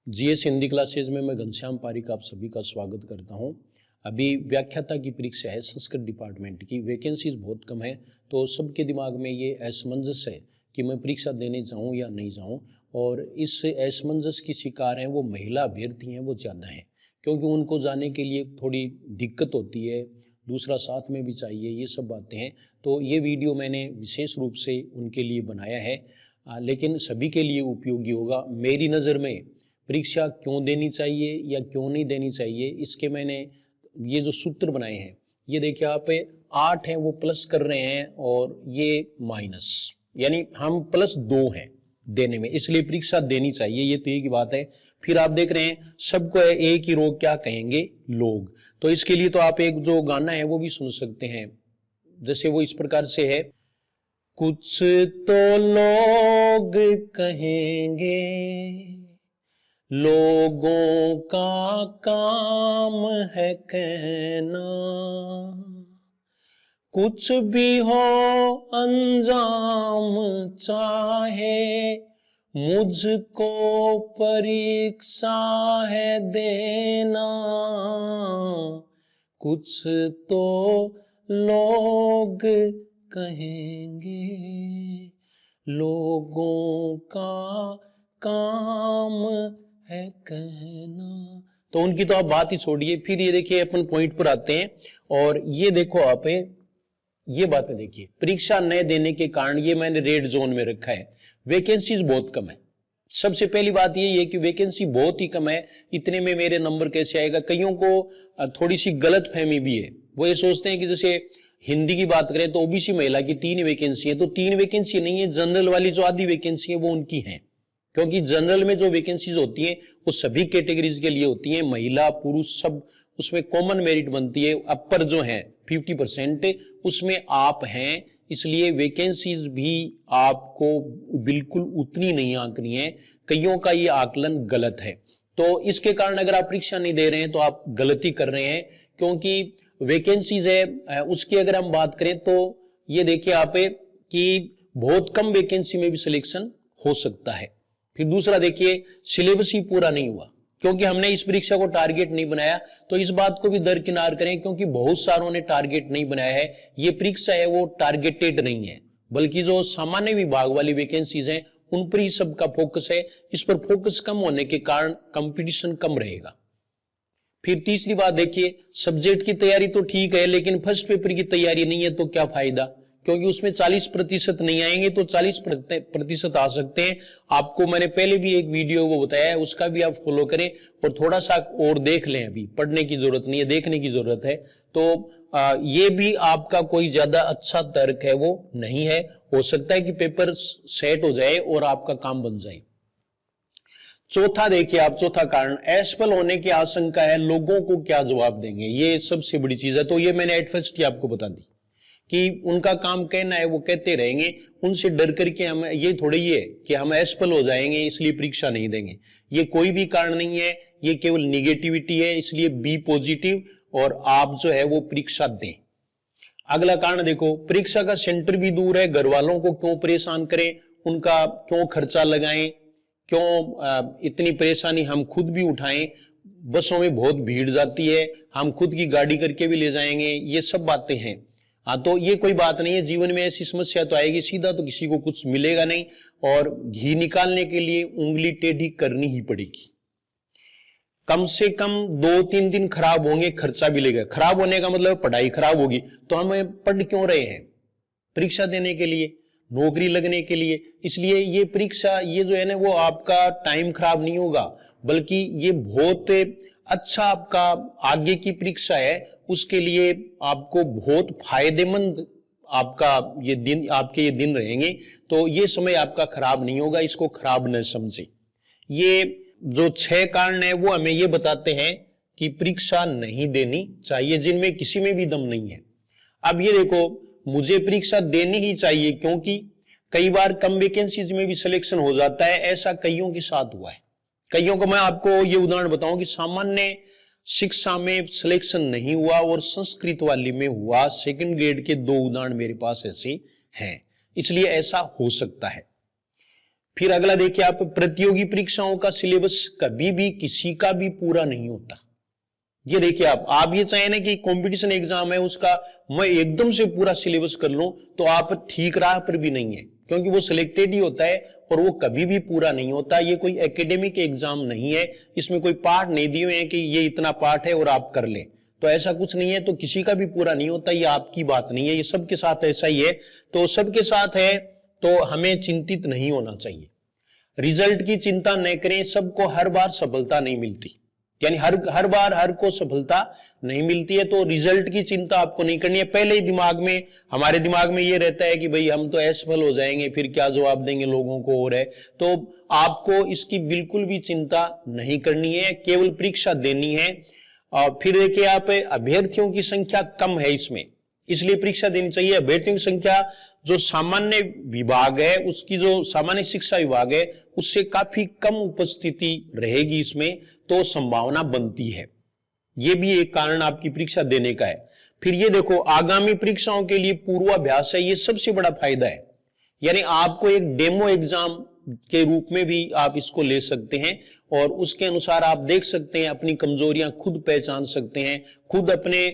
GS Hindi classes में मैं घनश्याम पारिक आप सभी का स्वागत करता हूं। अभी व्याख्याता की परीक्षा है संस्कृत डिपार्टमेंट की, वैकेंसीज बहुत कम है, तो सबके दिमाग में ये असमंजस है कि मैं परीक्षा देने जाऊं या नहीं जाऊं। और इस असमंजस की शिकार हैं वो महिला अभ्यर्थी हैं, वो ज़्यादा हैं, क्योंकि उनको जाने के लिए थोड़ी दिक्कत होती है, दूसरा साथ में भी चाहिए, ये सब बातें हैं। तो ये वीडियो मैंने विशेष रूप से उनके लिए बनाया है, लेकिन सभी के लिए उपयोगी होगा। मेरी नज़र में परीक्षा क्यों देनी चाहिए या क्यों नहीं देनी चाहिए, इसके मैंने ये जो सूत्र बनाए हैं, ये देखिए आप 8 हैं वो प्लस कर रहे हैं और ये माइनस, यानी हम +2 हैं देने में, इसलिए परीक्षा देनी चाहिए, ये तो एक ही बात है। फिर आप देख रहे हैं सबको एक ही रोग क्या कहेंगे लोग, तो इसके लिए तो आप एक जो गाना है वो भी सुन सकते हैं, जैसे वो इस प्रकार से है। कुछ तो लोग कहेंगे, लोगों का काम है कहना, कुछ भी हो अंजाम चाहे, मुझको परीक्षा है देना। कुछ तो लोग कहेंगे, लोगों का काम है कहना। तो उनकी तो आप बात ही छोड़िए। फिर ये देखिए अपन पॉइंट पर आते हैं, और ये देखो आप ये बातें देखिए, परीक्षा न देने के कारण, ये मैंने रेड जोन में रखा है, वैकेंसीज बहुत कम है। सबसे पहली बात ये है कि वैकेंसी बहुत ही कम है, इतने में मेरे नंबर कैसे आएगा। कईयों को थोड़ी सी गलत फहमी भी है, वो ये सोचते हैं कि जैसे हिंदी की बात करें तो ओबीसी महिला की 3 वैकेंसी है, तो 3 वैकेंसी नहीं है, जनरल वाली जो आधी वैकेंसी है वो उनकी है, क्योंकि जनरल में जो वैकेंसीज होती हैं वो सभी कैटेगरीज के लिए होती हैं, महिला पुरुष सब, उसमें कॉमन मेरिट बनती है। अपर जो है 50% उसमें आप हैं, इसलिए वैकेंसीज भी आपको बिल्कुल उतनी नहीं आंकनी है, कईयों का ये आकलन गलत है। तो इसके कारण अगर आप परीक्षा नहीं दे रहे हैं तो आप गलती कर रहे हैं, क्योंकि वैकेंसीज है उसकी अगर हम बात करें तो ये देखिए आप कि बहुत कम वैकेंसी में भी सिलेक्शन हो सकता है। फिर दूसरा देखिए, सिलेबस ही पूरा नहीं हुआ, क्योंकि हमने इस परीक्षा को टारगेट नहीं बनाया, तो इस बात को भी दरकिनार करें, क्योंकि बहुत सारों ने टारगेट नहीं बनाया है। ये परीक्षा है वो टारगेटेड नहीं है, बल्कि जो सामान्य विभाग वाली वैकेंसीज हैं उन पर ही सबका फोकस है। इस पर फोकस कम होने के कारण कंपटीशन कम रहेगा। फिर तीसरी बात देखिए, सब्जेक्ट की तैयारी तो ठीक है, लेकिन फर्स्ट पेपर की तैयारी नहीं है तो क्या फायदा, क्योंकि उसमें 40% नहीं आएंगे तो 40% आ सकते हैं। आपको मैंने पहले भी एक वीडियो वो बताया है, उसका भी आप फॉलो करें और थोड़ा सा और देख लें। अभी पढ़ने की जरूरत नहीं है, देखने की जरूरत है। तो ये भी आपका कोई ज्यादा अच्छा तर्क है वो नहीं है, हो सकता है कि पेपर सेट हो जाए और आपका काम बन जाए। चौथा देखिए आप, चौथा कारण असफल होने की आशंका है, लोगों को क्या जवाब देंगे, ये सबसे बड़ी चीज है। तो ये मैंने एट फर्स्ट ही आपको बता दी कि उनका काम कहना है वो कहते रहेंगे, उनसे डर करके हम ये थोड़ी ही है कि हम असफल हो जाएंगे इसलिए परीक्षा नहीं देंगे, ये कोई भी कारण नहीं है, ये केवल निगेटिविटी है। इसलिए बी पॉजिटिव और आप जो है वो परीक्षा दें। अगला कारण देखो, परीक्षा का सेंटर भी दूर है, घर वालों को क्यों परेशान करें, उनका क्यों खर्चा लगाएं, क्यों इतनी परेशानी हम खुद भी उठाएं, बसों में बहुत भीड़ जाती है, हम खुद की गाड़ी करके भी ले जाएंगे, ये सब बातें हैं। हाँ, तो ये कोई बात नहीं है, जीवन में ऐसी समस्या तो आएगी, सीधा तो किसी को कुछ मिलेगा नहीं, और घी निकालने के लिए उंगली टेढ़ी करनी ही पड़ेगी। कम से कम 2-3 दिन खराब होंगे, खर्चा भी लगेगा। खराब होने का मतलब पढ़ाई खराब होगी, तो हम पढ़ क्यों रहे हैं, परीक्षा देने के लिए, नौकरी लगने के लिए। इसलिए ये परीक्षा ये जो है ना वो आपका टाइम खराब नहीं होगा, बल्कि ये बहुत अच्छा आपका आगे की परीक्षा है, उसके लिए आपको बहुत फायदेमंद आपका ये दिन, आपके ये दिन रहेंगे। तो ये समय आपका खराब नहीं होगा, इसको खराब न समझे। ये जो 6 कारण है वो हमें ये बताते हैं कि परीक्षा नहीं देनी चाहिए, जिनमें किसी में भी दम नहीं है। अब ये देखो, मुझे परीक्षा देनी ही चाहिए क्योंकि कई बार कम वैकेंसीज में भी सिलेक्शन हो जाता है, ऐसा कईयों के साथ हुआ है। कईयों को मैं आपको ये उदाहरण बताऊं कि सामान्य शिक्षा में सिलेक्शन नहीं हुआ और संस्कृत वाली में हुआ, सेकंड ग्रेड के 2 उदाहरण मेरे पास ऐसे हैं, इसलिए ऐसा हो सकता है। फिर अगला देखिए आप, प्रतियोगी परीक्षाओं का सिलेबस कभी भी किसी का भी पूरा नहीं होता। ये देखिए आप ये चाहे ना कि कंपटीशन एग्जाम है उसका मैं एकदम से पूरा सिलेबस कर लूं, तो आप ठीक राह पर भी नहीं है, क्योंकि वो सिलेक्टेड ही होता है और वो कभी भी पूरा नहीं होता। ये कोई एकेडमिक एग्जाम नहीं है, इसमें कोई पार्ट नहीं दिए हुए हैं कि ये इतना पार्ट है और आप कर ले, तो ऐसा कुछ नहीं है। तो किसी का भी पूरा नहीं होता, ये आपकी बात नहीं है, ये सबके साथ ऐसा ही है। तो सबके साथ है, तो हमें चिंतित नहीं होना चाहिए। रिजल्ट की चिंता न करें, सबको हर बार सफलता नहीं मिलती, यानी हर बार हर को सफलता नहीं मिलती है, तो रिजल्ट की चिंता आपको नहीं करनी है। पहले ही हमारे दिमाग में ये रहता है कि भाई हम तो असफल हो जाएंगे, फिर क्या जवाब देंगे लोगों को, और है तो आपको इसकी बिल्कुल भी चिंता नहीं करनी है, केवल परीक्षा देनी है। और फिर देखिए आप, अभ्यर्थियों की संख्या कम है इसमें, इसलिए परीक्षा देनी चाहिए। अभ्यर्थियों की संख्या जो सामान्य विभाग है, उसकी जो सामान्य शिक्षा विभाग है उससे काफी कम उपस्थिति रहेगी इसमें, तो संभावना बनती है। यह भी एक कारण आपकी परीक्षा देने का है। फिर ये देखो, आगामी परीक्षाओं के लिए पूर्वाभ्यास है, ये सबसे बड़ा फायदा है। यानी आपको एक डेमो एग्जाम के रूप में भी आप इसको ले सकते हैं और उसके अनुसार आप देख सकते हैं, अपनी कमजोरियां खुद पहचान सकते हैं, खुद अपने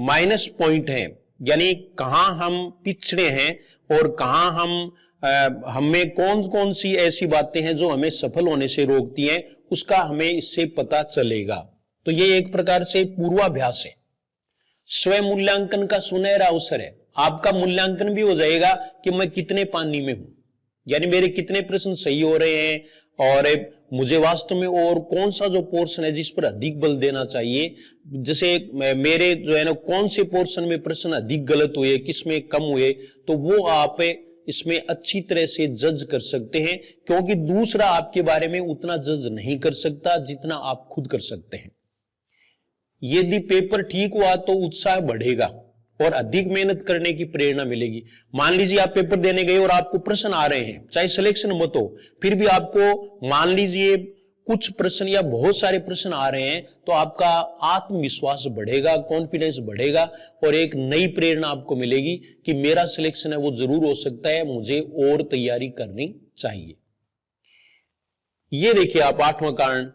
माइनस पॉइंट हैं, यानी कहां हम पिछड़े हैं और कहां हमें कौन कौन सी ऐसी बातें हैं जो हमें सफल होने से रोकती हैं, उसका हमें इससे पता चलेगा। तो ये एक प्रकार से पूर्वाभ्यास है। स्वयं मूल्यांकन का सुनहरा अवसर है, आपका मूल्यांकन भी हो जाएगा कि मैं कितने पानी में हूं, यानी मेरे कितने प्रश्न सही हो रहे हैं और मुझे वास्तव में और कौन सा जो पोर्शन है जिस पर अधिक बल देना चाहिए। जैसे मेरे जो है ना, कौन से पोर्शन में प्रश्न अधिक गलत हुए, किसमें कम हुए, तो वो आप इसमें अच्छी तरह से जज कर सकते हैं, क्योंकि दूसरा आपके बारे में उतना जज नहीं कर सकता जितना आप खुद कर सकते हैं। यदि पेपर ठीक हुआ तो उत्साह बढ़ेगा और अधिक मेहनत करने की प्रेरणा मिलेगी। मान लीजिए आप पेपर देने गए और आपको प्रश्न आ रहे हैं, चाहे सिलेक्शन मत हो, फिर भी आपको मान लीजिए कुछ प्रश्न या बहुत सारे प्रश्न आ रहे हैं, तो आपका आत्मविश्वास बढ़ेगा, कॉन्फिडेंस बढ़ेगा और एक नई प्रेरणा आपको मिलेगी कि मेरा सिलेक्शन है वो जरूर हो सकता है, मुझे और तैयारी करनी चाहिए। ये देखिए आप, 8वां कारण,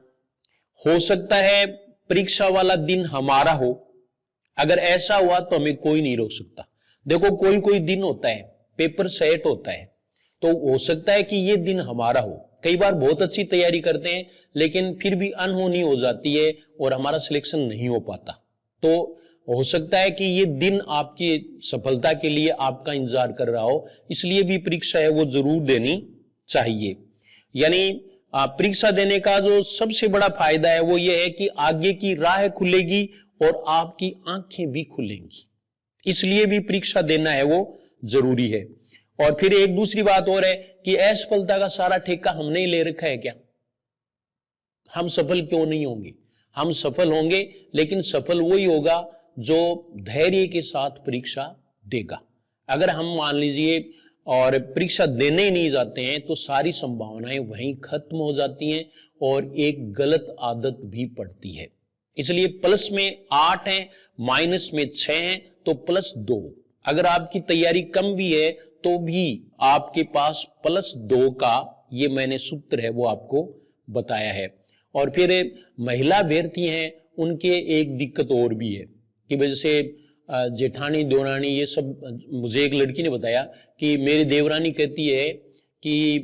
हो सकता है परीक्षा वाला दिन हमारा हो, अगर ऐसा हुआ तो हमें कोई नहीं रोक सकता। देखो कोई कोई दिन होता है, पेपर सेट होता है, तो हो सकता है कि ये दिन हमारा हो। कई बार बहुत अच्छी तैयारी करते हैं लेकिन फिर भी अनहोनी हो जाती है और हमारा सिलेक्शन नहीं हो पाता, तो हो सकता है कि ये दिन आपकी सफलता के लिए आपका इंतजार कर रहा हो, इसलिए भी परीक्षा है वो जरूर देनी चाहिए। यानी परीक्षा देने का जो सबसे बड़ा फायदा है वो ये है कि आगे की राह खुलेगी और आपकी आंखें भी खुलेंगी, इसलिए भी परीक्षा देना है वो जरूरी है। और फिर एक दूसरी बात और है कि असफलता का सारा ठेका हमने ही ले रखा है क्या? हम सफल क्यों नहीं होंगे? हम सफल होंगे, लेकिन सफल वही होगा जो धैर्य के साथ परीक्षा देगा। अगर हम मान लीजिए और परीक्षा देने ही नहीं जाते हैं तो सारी संभावनाएं वहीं खत्म हो जाती हैं और एक गलत आदत भी पड़ती है। इसलिए प्लस में 8 है, माइनस में 6 है, तो +2। अगर आपकी तैयारी कम भी है तो भी आपके पास +2 का ये मैंने सूत्र है वो आपको बताया है। और फिर महिला अभ्यर्थी हैं, उनके एक दिक्कत और भी है कि जैसे जेठानी देवरानी ये सब, मुझे एक लड़की ने बताया कि मेरी देवरानी कहती है कि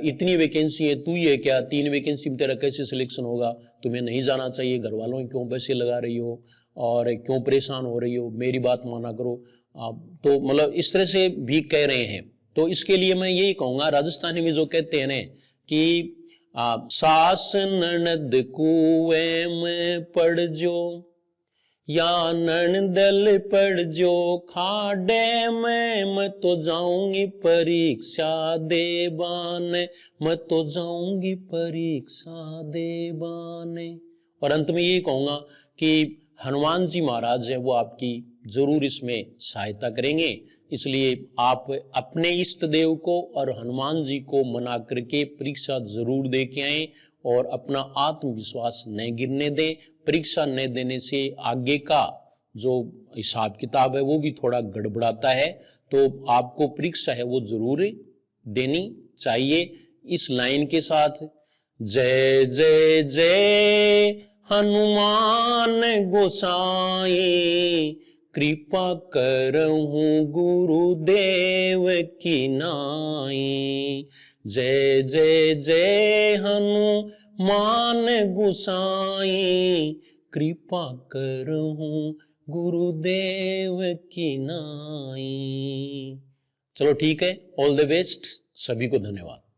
इतनी वैकेंसी है, तू ये क्या 3 वैकेंसी में तेरा कैसे सिलेक्शन होगा, तुम्हें नहीं जाना चाहिए, घर वालों क्यों पैसे लगा रही हो और क्यों परेशान हो रही हो, मेरी बात माना करो। तो मतलब इस तरह से भी कह रहे हैं। तो इसके लिए मैं यही कहूँगा, राजस्थानी में जो कहते हैं ना कि सास ननद कुएं में पड़ जो या ननदल पड़ जो खाडे में, मैं तो जाऊंगी परीक्षा देवाने, मैं तो जाऊंगी परीक्षा देवाने। और अंत में ये कहूंगा कि हनुमान जी महाराज है वो आपकी जरूर इसमें सहायता करेंगे, इसलिए आप अपने इष्ट देव को और हनुमान जी को मना करके परीक्षा जरूर दे के आए और अपना आत्मविश्वास न गिरने दें। परीक्षा न देने से आगे का जो हिसाब किताब है वो भी थोड़ा गड़बड़ाता है, तो आपको परीक्षा है वो जरूर देनी चाहिए। इस लाइन के साथ, जय जय जय हनुमान गोसाई, कृपा करहु गुरुदेव की नाई। जय जय जय हनुमान गोसाई, कृपा करहु गुरुदेव की नाई। चलो ठीक है, ऑल द बेस्ट, सभी को धन्यवाद।